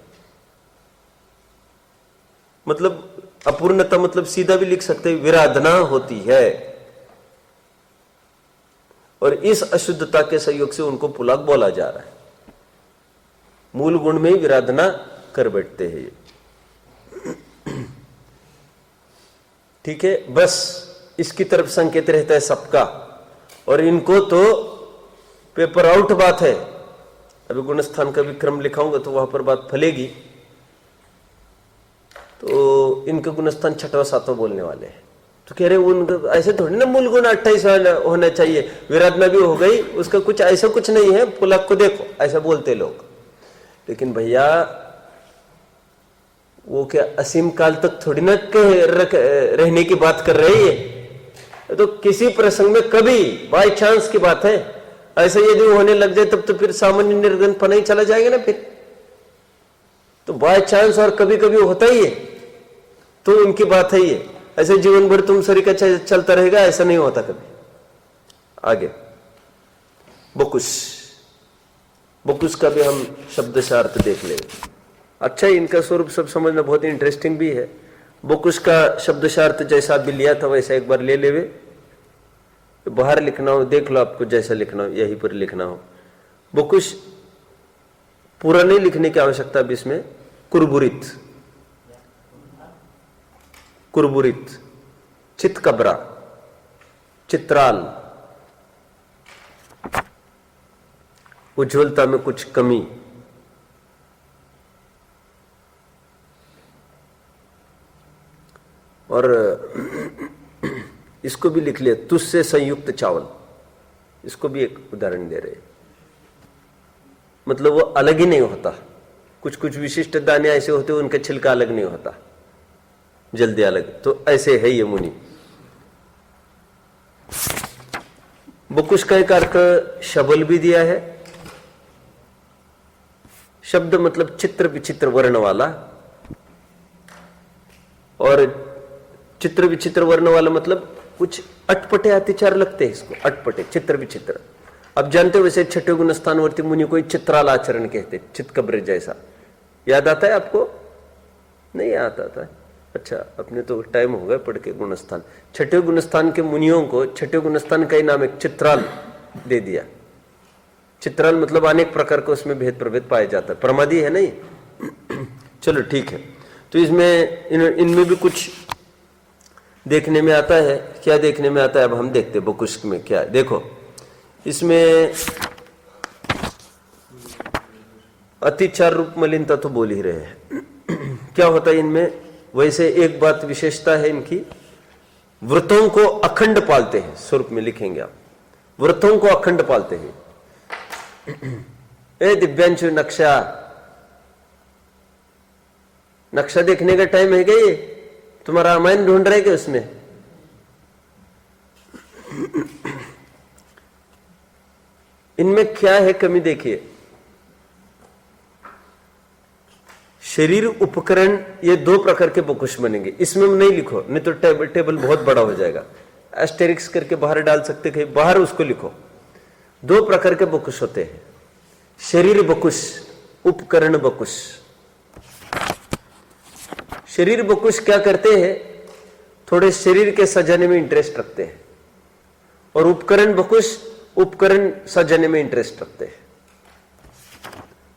मतलब अपूर्णता मतलब सीधा भी लिख सकते हैं, विराधना होती है। और इस अशुद्धता के सहयोग से उनको पुलाक बोला जा रहा है। मूल गुण में ही विराधना कर बैठते हैं ये, ठीक है। बस इसकी तरफ संकेत रहता है सबका, और इनको तो पेपर आउट बात है। अभी गुणस्थान का भी क्रम लिखाऊंगा तो वहां पर बात फलेगी। तो इनका गुणस्थान 6वां-7वां बोलने वाले हैं। तो कह रहे उन ऐसे थोड़ी ना मूल गुण 28 होना चाहिए, विराधना भी हो गई, उसका कुछ ऐसा कुछ नहीं है, पुलाक को देखो, ऐसा बोलते लोग। लेकिन भैया वो क्या असीम काल तक थोड़ी ना रहने की बात कर रही है। तो किसी प्रसंग में कभी बाय चांस की बात है। ऐसा यदि होने लग जाए तब तो फिर सामान्य निर्गुण पना ही चला जाएगा ना फिर। तो बाय चांस और कभी कभी होता ही है, तो उनकी बात है ये। ऐसे जीवन भर तुम शरीर का चलता रहेगा, ऐसा नहीं होता कभी। आगे बकुश, बकुश का भी हम शब्दशार्थ देख ले। अच्छा, इनका स्वरूप सब समझना बहुत इंटरेस्टिंग भी है। बकुश का शब्दशार्थ जैसा भी लिया था वैसा एक बार ले लेवे। बाहर लिखना हो देख लो, आपको जैसा लिखना हो यहीं पर लिखना हो। बकुश पूरा नहीं लिखने की आवश्यकता अब इसमें। कुरबुरित, कुरबुरित, चितकबरा, चित्राल, उज्ज्वलता में कुछ कमी। और इसको भी लिख लिया, तुझसे संयुक्त चावल, इसको भी एक उदाहरण दे रहे हैं। मतलब वो अलग ही नहीं होता, कुछ कुछ विशिष्ट दाने ऐसे होते हैं उनका छिलका अलग नहीं होता, जल्दी अलग, तो ऐसे है ये मुनि। बुकुश का एक अर्थ शबल भी दिया है। शब्द मतलब चित्र विचित्र वर्ण वाला, और चित्र विचित्र वर्ण वाला मतलब कुछ अटपटे अतिचार लगते हैं इसको, अटपटे चित्र विचित्र। अब जानते हो वैसे छठे गुण स्थानवर्ती मुनि को चित्राल आचरण कहते, चितकब्र जैसा। याद आता है आपको? नहीं याद आता है? अच्छा, अपने तो टाइम हो गया पढ़ के गुणस्थान। छठे गुणस्थान के मुनियों को छठे गुणस्थान का ही नाम एक चित्राल दे दिया। चित्राल मतलब अनेक प्रकार का उसमें भेद प्रभेद पाया जाता है, प्रमादी है नहीं। चलो ठीक है, तो इसमें इनमें भी कुछ देखने में आता है। क्या देखने में आता है अब हम देखते हैं बुकुश में क्या है। देखो इसमें अतिचार रूप मलिनता तो बोल ही रहे हैं। क्या होता है इनमें? वैसे एक बात विशेषता है इनकी, व्रतों को अखंड पालते हैं। स्वरूप में लिखेंगे आप, व्रतों को अखंड पालते हैं। ए दिव्यांशु, नक्शा देखने का टाइम है क्या? ये तुम्हारा रामायण ढूंढ रहे क्या उसमें? इनमें क्या है कमी देखिए। शरीर उपकरण, ये दो प्रकार के बुकुश बनेंगे। इसमें नहीं लिखो, नहीं तो टेबल बहुत बड़ा हो जाएगा। एस्टेरिक्स करके बाहर डाल सकते, कहीं बाहर उसको लिखो। दो प्रकार के बुकुश होते हैं, शरीर बकुश, उपकरण बकुश। शरीर बकुश क्या करते हैं? थोड़े शरीर के सजाने में इंटरेस्ट रखते हैं, और उपकरण बकुश उपकरण सजाने में इंटरेस्ट रखते हैं।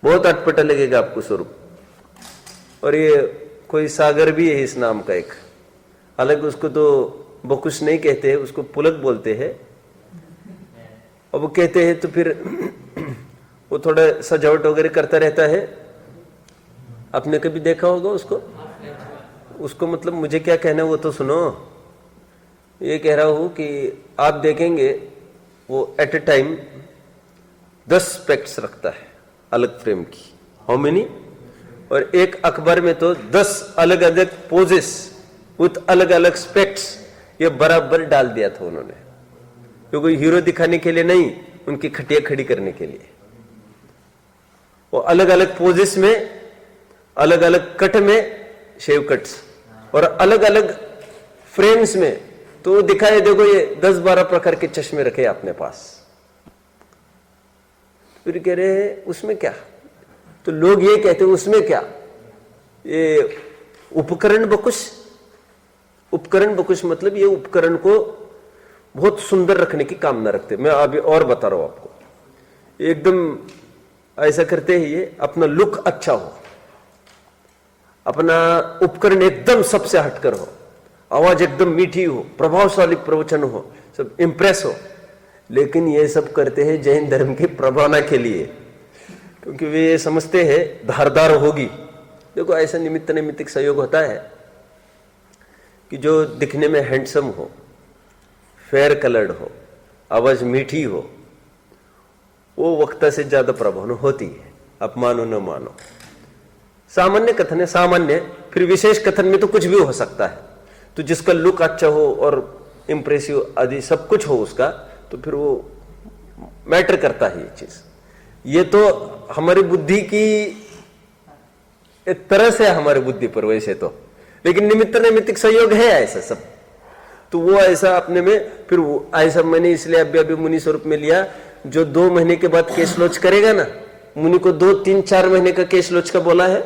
बहुत अटपटा लगेगा आपको स्वरूप। और ये कोई सागर भी है इस नाम का एक अलग, उसको तो बकुश नहीं कहते हैं, उसको पुलक बोलते हैं। और वो कहते हैं तो फिर वो थोड़ा सजावट वगैरह करता रहता है। आपने कभी देखा होगा उसको मतलब मुझे क्या कहना है वो तो सुनो। ये कह रहा हूं कि आप देखेंगे वो एट ए टाइम 10 स्पेक्ट्स रखता है अलग प्रेम की। How many? और एक अखबार में तो 10 अलग अलग पोजेस विथ अलग अलग स्पेक्ट्स ये बराबर डाल दिया था उन्होंने, क्योंकि हीरो दिखाने के लिए नहीं, उनकी खटिया खड़ी करने के लिए। वो अलग अलग पोजेस में, अलग अलग कट में, शेव कट्स, और अलग अलग फ्रेम्स में। तो दिखाए देखो ये 10-12 प्रकार के चश्मे रखे अपने पास। फिर कह रहे हैं उसमें क्या? तो लोग ये कहते हैं उसमें क्या? ये उपकरण बकुश। उपकरण बकुश मतलब ये उपकरण को बहुत सुंदर रखने की कामना रखते। मैं अभी और बता रहा हूं आपको। एकदम ऐसा करते हैं ये, अपना लुक अच्छा हो, अपना उपकरण एकदम सबसे हटकर हो, आवाज एकदम मीठी हो, प्रभावशाली प्रवचन हो, सब इंप्रेस हो। लेकिन ये सब करते हैं जैन धर्म की प्रभावना के लिए, क्योंकि वे ये समझते हैं धारदार होगी। देखो ऐसा निमित्त नैमित्तिक सहयोग होता है कि जो दिखने में हैंडसम हो, फेयर कलर्ड हो, आवाज मीठी हो, वो वक्ता से ज्यादा प्रभावना होती है। आप मानो न मानो, सामान्य कथन है, सामान्य। फिर विशेष कथन में तो कुछ भी हो सकता है। तो जिसका लुक अच्छा हो और इंप्रेसिव आदि सब कुछ हो उसका, तो फिर वो मैटर करता है ये चीज। ये तो हमारी बुद्धि की एक तरह से हमारी बुद्धि पर वैसे तो, लेकिन निमित्त नैमित्तिक सहयोग है ऐसा सब। तो वो ऐसा अपने में, फिर वो ऐसा मैंने इसलिए अभी मुनि स्वरूप में लिया, जो 2 महीने के बाद केस लॉन्च करेगा ना, मुनि को 2, 3, 4 महीने का केस लॉन्च का बोला है।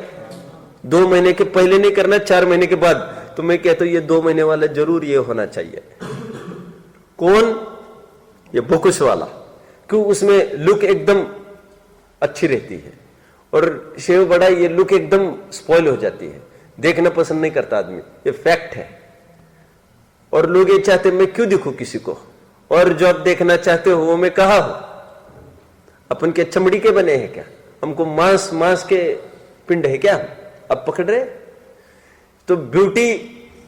2 महीने के पहले नहीं करना, 4 महीने के बाद। तो मैं कहता हूं ये 2 महीने वाला जरूर ये होना चाहिए। कौन? ये बुकुश वाला। क्यों? उसमें लुक एकदम अच्छी रहती है, और शेव बड़ा, ये लुक एकदम स्पॉइल हो जाती है, देखना पसंद नहीं करता आदमी। ये फैक्ट है। और लोग ये चाहते मैं क्यों दिखूं किसी को, और जो आप देखना चाहते हो वो मैं कहा हूं। अपन के चमड़ी के बने हैं क्या? हमको मांस के पिंड है क्या? अब पकड़ रहे? तो ब्यूटी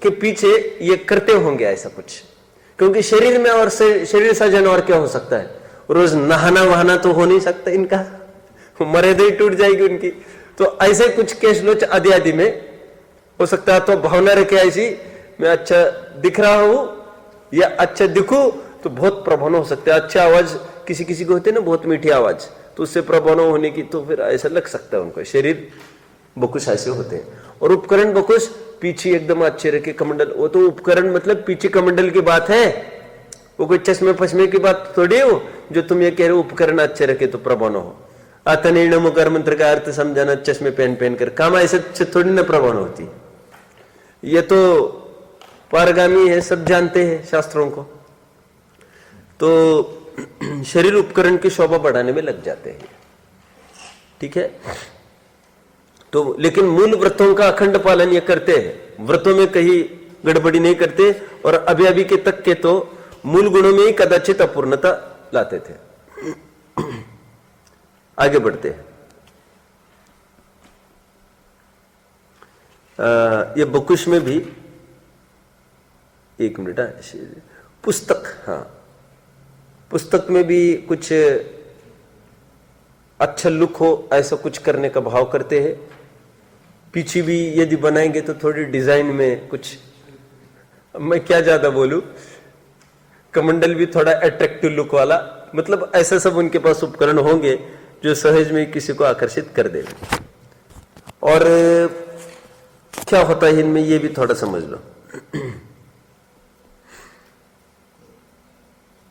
के पीछे ये करते होंगे ऐसा कुछ, क्योंकि शरीर में और शरीर सजन और क्या हो सकता है? रोज नहाना वहाना तो हो नहीं सकता इनका, मर्यादा ही टूट जाएगी उनकी। तो ऐसे कुछ केस लोच आदि आदि में हो सकता है। तो भावना रखे ऐसी, मैं अच्छा दिख रहा हूं या अच्छा दिखूं तो बहुत प्रभाव हो सकता है। अच्छा आवाज किसी किसी को होती है ना, बहुत मीठी आवाज, तो उससे प्रभाव होने की, तो फिर ऐसा लग सकता है उनको। शरीर बकुश ऐसे होते हैं। और उपकरण बकुश पीछे एकदम अच्छे रखे कमंडल, वो तो उपकरण मतलब पीछे कमंडल की बात है, वो कोई चश्मे पश्मे की बात थोड़ी हो जो तुम ये कह रहे हो उपकरण अच्छे रखे तो प्रभाव हो। आतनीण मुकर मंत्र का अर्थ समझाना चश्मे पहन पहन कर, काम ऐसे थोड़ी ना प्रभाव होती। ये तो पारगामी है, सब जानते हैं शास्त्रों को। तो शरीर उपकरण की शोभा बढ़ाने में लग जाते हैं, ठीक है। तो लेकिन मूल व्रतों का अखंड पालन ये करते हैं, व्रतों में कहीं गड़बड़ी नहीं करते। और अभी अभी के तक के तो मूल गुणों में ही कदाचित अपूर्णता लाते थे। आगे बढ़ते हैं। ये बकुश में भी एक मिनट, पुस्तक, हाँ पुस्तक में भी कुछ अच्छा लुक हो ऐसा कुछ करने का भाव करते हैं। पीछे भी यदि बनाएंगे तो थोड़ी डिजाइन में कुछ, मैं क्या ज्यादा बोलूं, कमंडल भी थोड़ा अट्रैक्टिव लुक वाला, मतलब ऐसा सब उनके पास उपकरण होंगे जो सहज में किसी को आकर्षित कर दे। और क्या होता है इनमें ये भी थोड़ा समझ लो।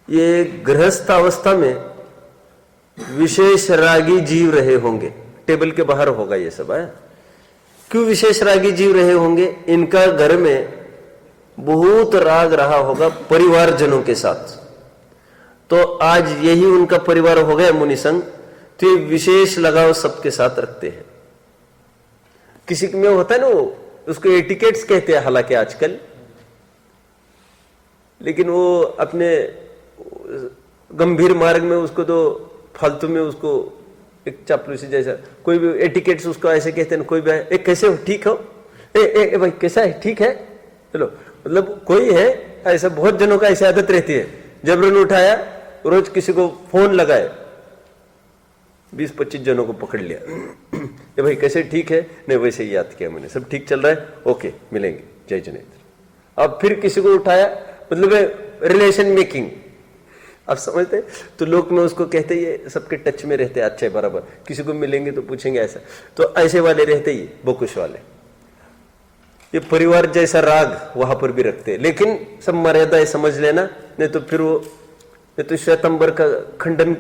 ये गृहस्थ अवस्था में विशेष रागी जीव रहे होंगे, टेबल के बाहर होगा ये सब है। क्यों विशेष रागी जीव रहे होंगे? इनका घर में बहुत राग रहा होगा परिवारजनों के साथ, तो आज यही उनका परिवार हो गया मुनि संघ, तो ये विशेष लगाव सबके साथ रखते हैं। किसी में होता है ना वो, उसको एटिकेट्स कहते हैं हालांकि आजकल, लेकिन वो अपने गंभीर मार्ग में उसको तो फालतू में उसको एक चापलूसी जैसा, कोई भी एटिकेट्स उसको ऐसे कहते हैं। कोई भी एक कैसे हो, ठीक हो, ए भाई कैसा है, ठीक है, चलो, मतलब कोई है ऐसा, बहुत जनों का ऐसी आदत रहती है, जबरन उठाया, रोज किसी को फोन लगाए, 20-25 जनों को पकड़ लिया, ये भाई कैसे, ठीक है, नहीं वैसे ही याद किया मैंने, सब ठीक चल रहा है, ओके मिलेंगे, जय जनेन्द्र। अब फिर किसी को उठाया, मतलब रिलेशन मेकिंग, आप समझते? तो लोग में उसको कहते ये सबके टच में रहते हैं, अच्छे बराबर, किसी को मिलेंगे तो पूछेंगे ऐसा, तो ऐसे वाले रहते ही बकुश वाले। ये परिवार जैसा राग वहां पर भी रखते हैं, लेकिन सब मर्यादा समझ लेना, नहीं तो फिर वो, नहीं तो श्वेतंबर का खंडन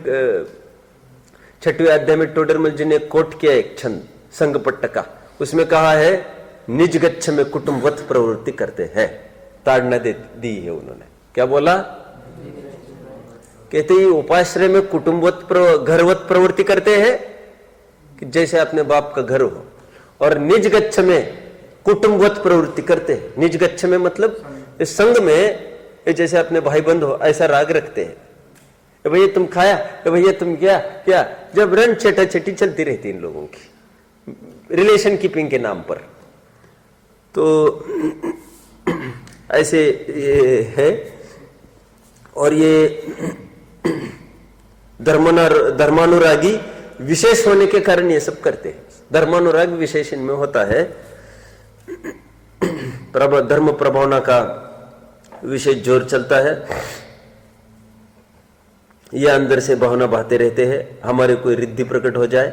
6वें अध्याय में टोडरमल जी ने कोट किया एक छंद संगपट्ट का, उसमें कहा है निज गच्छ में कुटुंबवत प्रवृत्ति करते हैं, ताड़ना दी है उन्होंने। क्या बोला? कहते हैं उपाश्रय में कुटुंबवत घरवत प्रवृत्ति करते हैं कि जैसे अपने बाप का घर हो, और निज गच्छ में कुटुंबवत प्रवृत्ति करते हैं। निज गच्छ में मतलब इस संघ में जैसे अपने भाई बंद हो ऐसा राग रखते हैं। भैया तुम खाया, भैया तुम क्या, जब रन छेटा छेटी चलती रहती इन लोगों की रिलेशन कीपिंग के नाम पर। तो ऐसे ये है। और ये धर्मानुरागी विशेष होने के कारण ये सब करते हैं। धर्मानुराग विशेष इनमें होता है, धर्म प्रभावना का विशेष जोर चलता है, ये अंदर से भावना बहते रहते हैं। हमारे कोई रिद्धि प्रकट हो जाए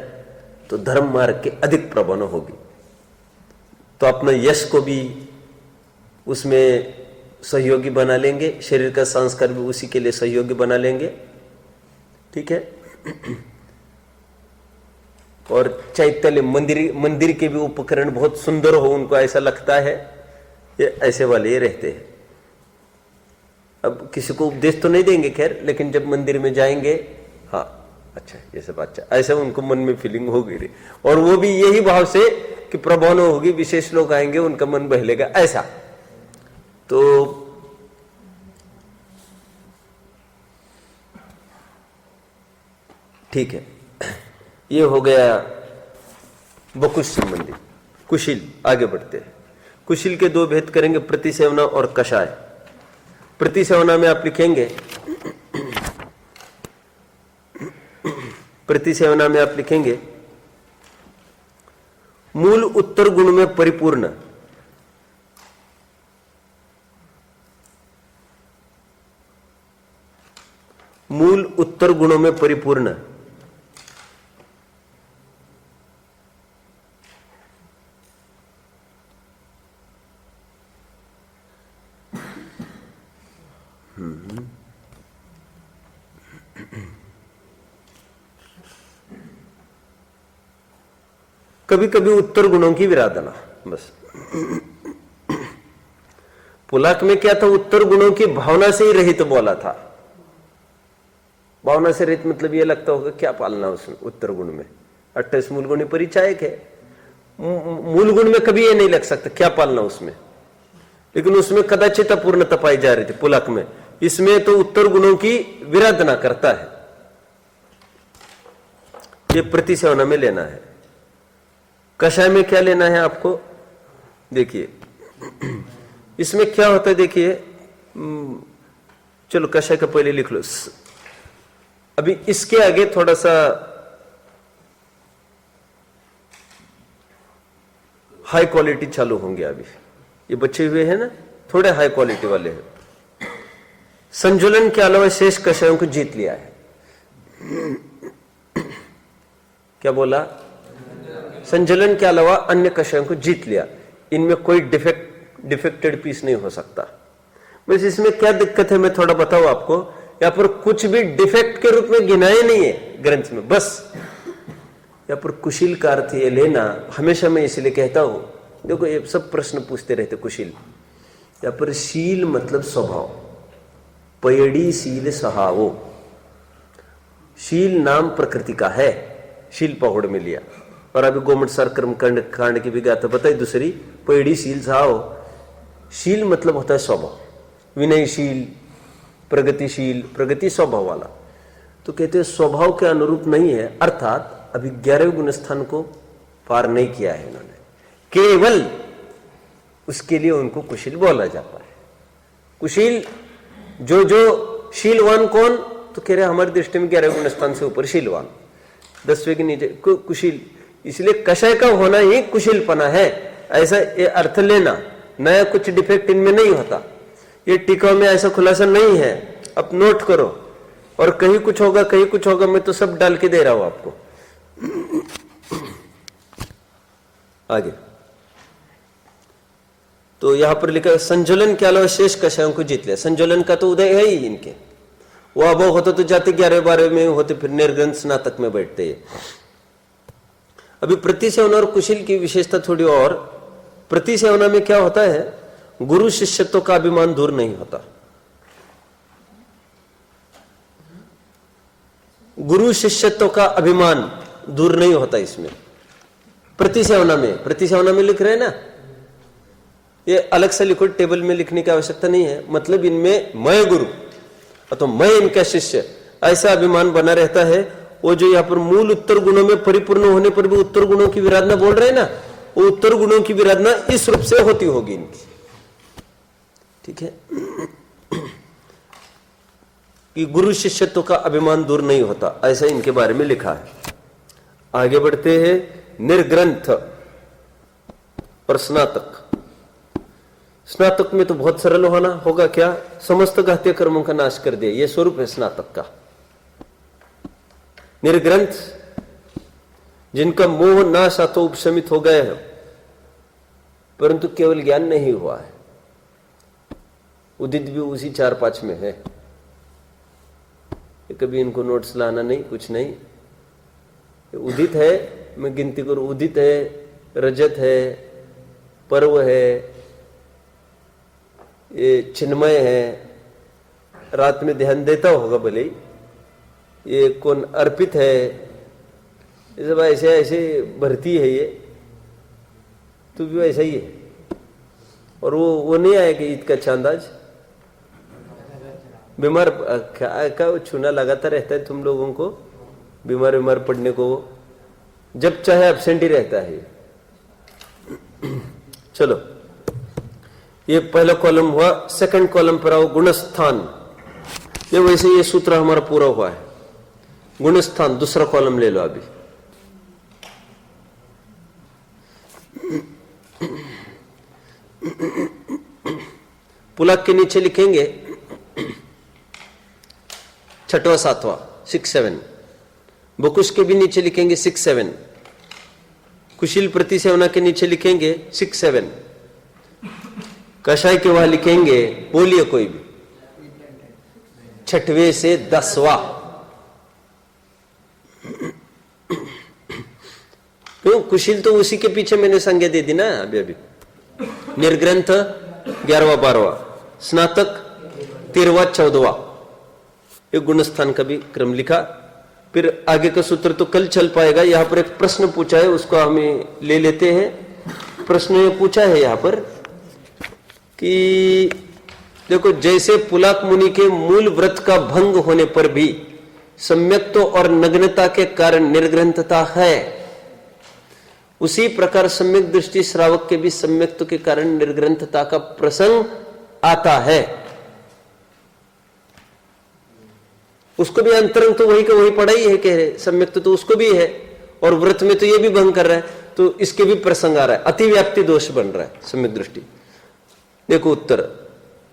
तो धर्म मार्ग के अधिक प्रभावना होगी, तो अपना यश को भी उसमें सहयोगी बना लेंगे, शरीर का संस्कार भी उसी के लिए सहयोगी बना लेंगे, ठीक है। और चैतन्य मंदिर के भी उपकरण बहुत सुंदर हो, उनको ऐसा लगता है, ये ऐसे वाले ये रहते हैं। अब किसी को उपदेश तो नहीं देंगे खैर, लेकिन जब मंदिर में जाएंगे, हाँ अच्छा ये सब अच्छा, ऐसा उनको मन में फीलिंग होगी, और वो भी यही भाव से कि प्रभावना होगी, विशेष लोग आएंगे उनका मन बहलेगा, ऐसा। तो ठीक है, ये हो गया बकुश संबंधी। कुशील, आगे बढ़ते हैं। कुशील के दो भेद करेंगे, प्रतिसेवना और कषाय। प्रतिसेवना में आप लिखेंगे, प्रतिसेवना में आप लिखेंगे मूल उत्तर गुण में परिपूर्ण, मूल उत्तर गुणों में परिपूर्ण, कभी कभी उत्तर गुणों की विराधना। बस पुलाक में क्या था, उत्तर गुणों की भावना से ही रहित बोला था। भावना से रहित मतलब ये लगता होगा क्या पालना उसमें उत्तर गुण में, 28 मूल गुण परिचायक है। मूल गुण में कभी ये नहीं लग सकता क्या पालना उसमें, लेकिन उसमें कदाचित अपूर्णता पाई जा रही थी पुलक में। इसमें तो उत्तर गुणों की विराधना करता है, ये प्रतिसेवना में लेना है। कषाय में क्या लेना है आपको, देखिए इसमें क्या होता है, देखिए चलो कषाय का पहले लिख लो। अभी इसके आगे थोड़ा सा हाई क्वालिटी चालू होंगे। अभी ये बचे हुए हैं ना, थोड़े हाई क्वालिटी वाले हैं। संजुलन के अलावा शेष कषायों को जीत लिया है। क्या बोला, संजुलन के अलावा अन्य कषायों को जीत लिया। इनमें कोई डिफेक्टेड पीस नहीं हो सकता। बस इसमें क्या दिक्कत है मैं थोड़ा बताऊं आपको। यहां पर कुछ भी डिफेक्ट के रूप में गिनाए नहीं है ग्रंथ में। बस यहां पर कुशील का अर्थ ये लेना, हमेशा मैं इसलिए कहता हूं, देखो ये सब प्रश्न पूछते रहते कुशील। यहां पर शील मतलब स्वभाव, पयड़ी शील सहावो। शील नाम प्रकृति का है, शील पहुड़ में लिया। और अभी गोमट सार कर्म कांड की भी गाथा बताई दूसरी, पयड़ी शील सहावो। शील मतलब होता है स्वभाव, विनयशील, प्रगतिशील, प्रगति स्वभाव वाला। तो कहते हैं स्वभाव के अनुरूप नहीं है, अर्थात अभी 11वें गुण स्थान को पार नहीं किया है इन्होंने, केवल उसके लिए उनको कुशील बोला जाता है। कुशील जो शीलवान कौन, तो कह रहे हमारी दृष्टि में 11वें गुण स्थान से ऊपर शीलवान, 10वें के नीचे कुशील। इसलिए कषाय का होना ही कुशीलपना है, ऐसा ये अर्थ लेना। नया कुछ डिफेक्ट इनमें नहीं होता। ये टीका में ऐसा खुलासा नहीं है, अब नोट करो। और कहीं कुछ होगा कहीं कुछ होगा, मैं तो सब डाल के दे रहा हूं आपको। आगे तो यहां पर लिखा है संजुलन के अलावा शेष कषायों को जीत लिया। संजुलन का तो उदय है ही इनके, वो अभाव होता तो जाते 11-12 में होते, फिर निर्ग्रंथ स्नातक में बैठते हैं। अभी प्रतिसेवना और कुशील की विशेषता थोड़ी और। प्रतिसेवना में क्या होता है, गुरु शिष्यत्व का अभिमान दूर नहीं होता। गुरु शिष्यत्व का अभिमान दूर नहीं होता इसमें। प्रतिसेवना में लिख रहे हैं ना, ये अलग से लिखो, टेबल में लिखने की आवश्यकता नहीं है। मतलब इनमें मैं गुरु अथवा मैं इनका शिष्य, ऐसा अभिमान बना रहता है। वो जो यहाँ पर मूल उत्तर गुणों में परिपूर्ण होने पर भी उत्तर गुणों की विराधना बोल रहे हैं ना, वो उत्तर गुणों की विराधना इस रूप से होती होगी इनकी। ठीक है, कि गुरु शिष्यत्व का अभिमान दूर नहीं होता, ऐसा इनके बारे में लिखा है। आगे बढ़ते हैं। निर्ग्रंथ और स्नातक। स्नातक में तो बहुत सरल होना होगा, क्या, समस्त घातीय कर्मों का नाश कर दिया, यह स्वरूप है स्नातक का। निर्ग्रंथ जिनका मोह नाश तो उपशमित हो गए हैं, परंतु केवल ज्ञान नहीं हुआ है। उदित भी उसी 4-5 में है। कभी इनको नोट्स लाना नहीं, कुछ नहीं। उदित है, मैं गिनती करूं, उदित है, रजत है, पर्व है, ये चिन्मय है, रात में ध्यान देता होगा भले ही, ये कौन अर्पित है, ये सब ऐसे ऐसे भर्ती है। ये तो भी ऐसा ही है। और वो नहीं आएगा ईद का चांद आज, बीमार का छूना लगाता रहता है तुम लोगों को। बीमार बीमार पड़ने को वो जब चाहे एब्सेंट ही रहता है। चलो, ये पहला कॉलम हुआ। सेकंड कॉलम पर आओ, गुणस्थान। ये वैसे ये सूत्र हमारा पूरा हुआ है। गुणस्थान दूसरा कॉलम ले लो अभी। पुलक के नीचे लिखेंगे छठवां सातवां 6 7। बकुश के भी नीचे लिखेंगे 6 7। कुशील प्रतिसेवना के नीचे लिखेंगे 6 7। कषाय के वहां लिखेंगे, बोलिए कोई भी, 6वें से 10वां। क्यों? कुशील तो उसी के पीछे मैंने संज्ञा दे दी ना अभी अभी। निर्ग्रंथ 11वां 12वां, स्नातक 13वां 14वां। ये गुणस्थान का भी क्रम लिखा। फिर आगे का सूत्र तो कल चल पाएगा। यहां पर एक प्रश्न पूछा है, उसको हमें ले लेते हैं। प्रश्न ये पूछा है यहां पर कि देखो, जैसे पुलक मुनि के मूल व्रत का भंग होने पर भी सम्यक्त्व और नग्नता के कारण निर्ग्रंथता है, उसी प्रकार सम्यक दृष्टि श्रावक के भी सम्यक्त्व के कारण निर्ग्रंथता का प्रसंग आता है। उसको भी अंतरंग तो वही का वही पढ़ा ही है, कह रहे सम्यक्त्व तो उसको भी है, और व्रत में तो ये भी भंग कर रहा है, तो इसके भी प्रसंग आ रहा है। अतिव्याप्ति दोष बन रहा है सम्यक दृष्टि। देखो उत्तर,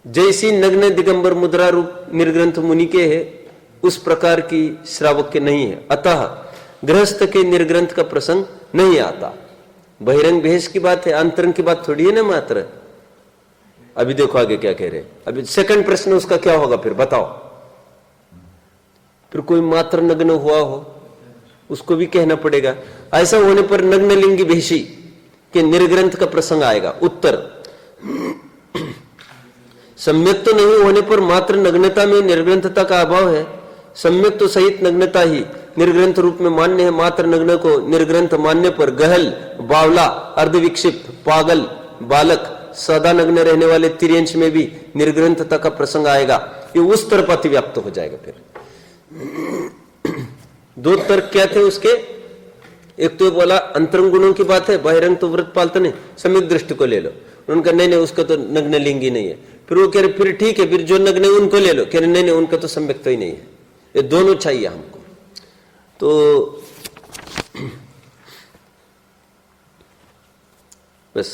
जैसी नग्न दिगंबर मुद्रा रूप निर्ग्रंथ मुनि के है, उस प्रकार की श्रावक के नहीं है। अतः गृहस्थ के निर्ग्रंथ का प्रसंग नहीं आता। बहिरंग भेष की बात है, अंतरंग की बात थोड़ी है ना मात्र। अभी देखो आगे क्या कह रहे। अभी सेकंड प्रश्न उसका क्या होगा, फिर बताओ। फिर कोई मात्र नग्न हुआ हो उसको भी कहना पड़ेगा। ऐसा होने पर नग्न लिंगी भेषी के निर्ग्रंथ का प्रसंग आएगा। उत्तर, सम्यक तो नहीं होने पर मात्र नग्नता में निर्ग्रंथता का अभाव है। सम्यक तो सहित नग्नता ही निर्ग्रंथ रूप में मान्य है। मात्र नग्न को निर्ग्रंथ मानने पर गहल, बावला, अर्धविक्षिप्त, पागल, बालक, सदा नग्न रहने वाले तिर्यंश में भी निर्ग्रंथता का प्रसंग आएगा। ये उस तरफ अतिव्याप्त हो जाएगा। फिर दो तर्क क्या थे उसके? एक तो बोला अंतरंग गुणों की बात है, बहिरंग तो व्रत पालते नहीं, सम्यक दृष्टि को ले लो। उनका नहीं उसका तो नग्न लिंगी नहीं है। फिर वो कह रहे फिर ठीक है, फिर जो नग्न है उनको ले लो। कह रहे नहीं उनका तो सम्यक तो ही नहीं है। ये दोनों चाहिए हमको। तो बस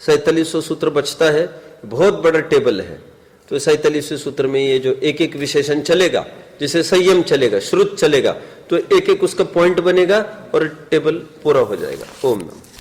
47वां सूत्र बचता है। बहुत बड़ा टेबल है। तो 47वें सूत्र में ये जो एक एक विशेषण चलेगा, जिसे संयम चलेगा, श्रुत चलेगा, तो एक एक उसका पॉइंट बनेगा और टेबल पूरा हो जाएगा। ओम नमः।